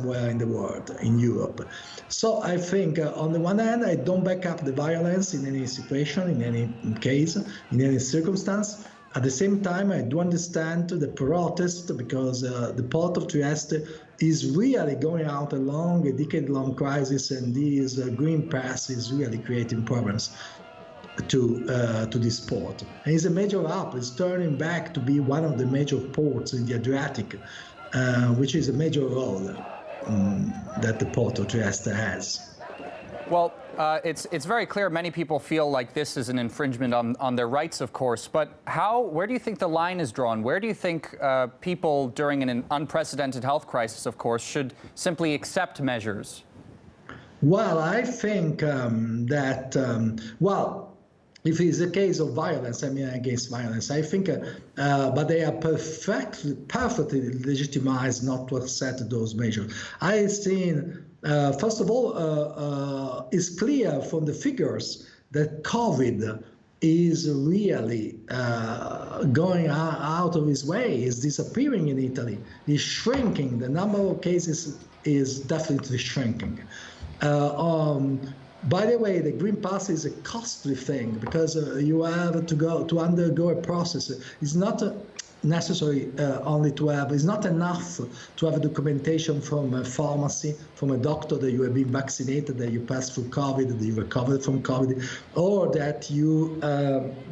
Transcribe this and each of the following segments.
somewhere in the world, in Europe. So I think on the one hand, I don't back up the violence in any situation, in any case, in any circumstance. At the same time, I do understand the protest because the port of Trieste is really going out along a decade-long crisis, and this green pass is really creating problems to this port. And it's a major hub. It's turning back to be one of the major ports in the Adriatic, which is a major role that the port of Trieste has. Well, it's very clear many people feel like this is an infringement on their rights, of course. But where do you think the line is drawn? Where do you think people during an unprecedented health crisis, of course, should simply accept measures? Well, I think that, if it's a case of violence, I mean against violence, I think, but they are perfectly legitimized not to accept those measures. I've seen, first of all, it's clear from the figures that COVID is really going out of its way, is disappearing in Italy, is shrinking. The number of cases is definitely shrinking. By the way, the Green Pass is a costly thing because you have to undergo a process. It's not necessary only to have, it's not enough to have a documentation from a pharmacy, from a doctor that you have been vaccinated, that you passed through COVID, that you recovered from COVID, or that you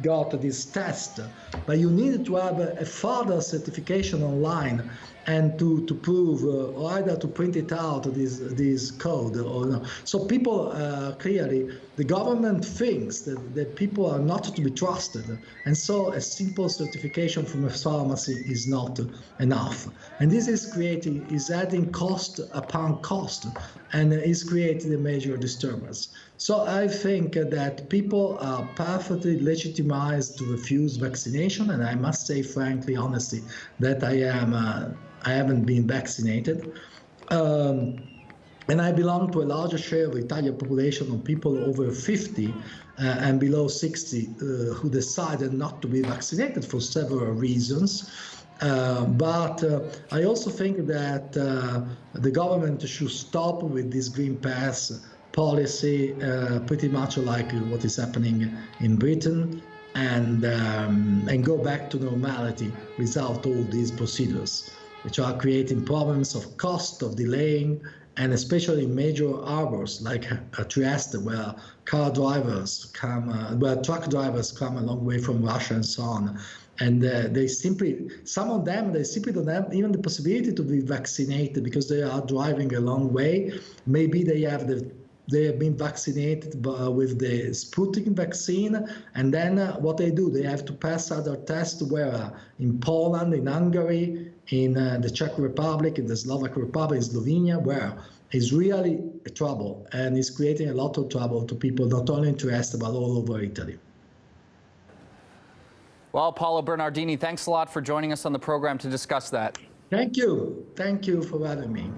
got this test. But you need to have a further certification online and to prove, or either to print it out, this code or no. So people, clearly, the government thinks that people are not to be trusted. And so a simple certification from a pharmacy is not enough. And this is adding cost upon cost, and is creating a major disturbance. So I think that people are perfectly legitimized to refuse vaccination. And I must say, frankly, honestly, that I haven't been vaccinated. And I belong to a larger share of the Italian population of people over 50 and below 60 who decided not to be vaccinated for several reasons. But I also think that the government should stop with this Green Pass policy, pretty much like what is happening in Britain, and go back to normality without all these procedures, which are creating problems of cost, of delaying, and especially in major harbors like Trieste, where truck drivers come a long way from Russia and so on. And some of them, they simply don't have even the possibility to be vaccinated because they are driving a long way. Maybe they have been vaccinated with the Sputnik vaccine, and then what they do, they have to pass other tests where in Poland, in Hungary, in the Czech Republic, in the Slovak Republic, in Slovenia, where it's really a trouble and it's creating a lot of trouble to people not only in Trieste but all over Italy. Well, Paolo Bernardini, thanks a lot for joining us on the program to discuss that. Thank you. Thank you for having me.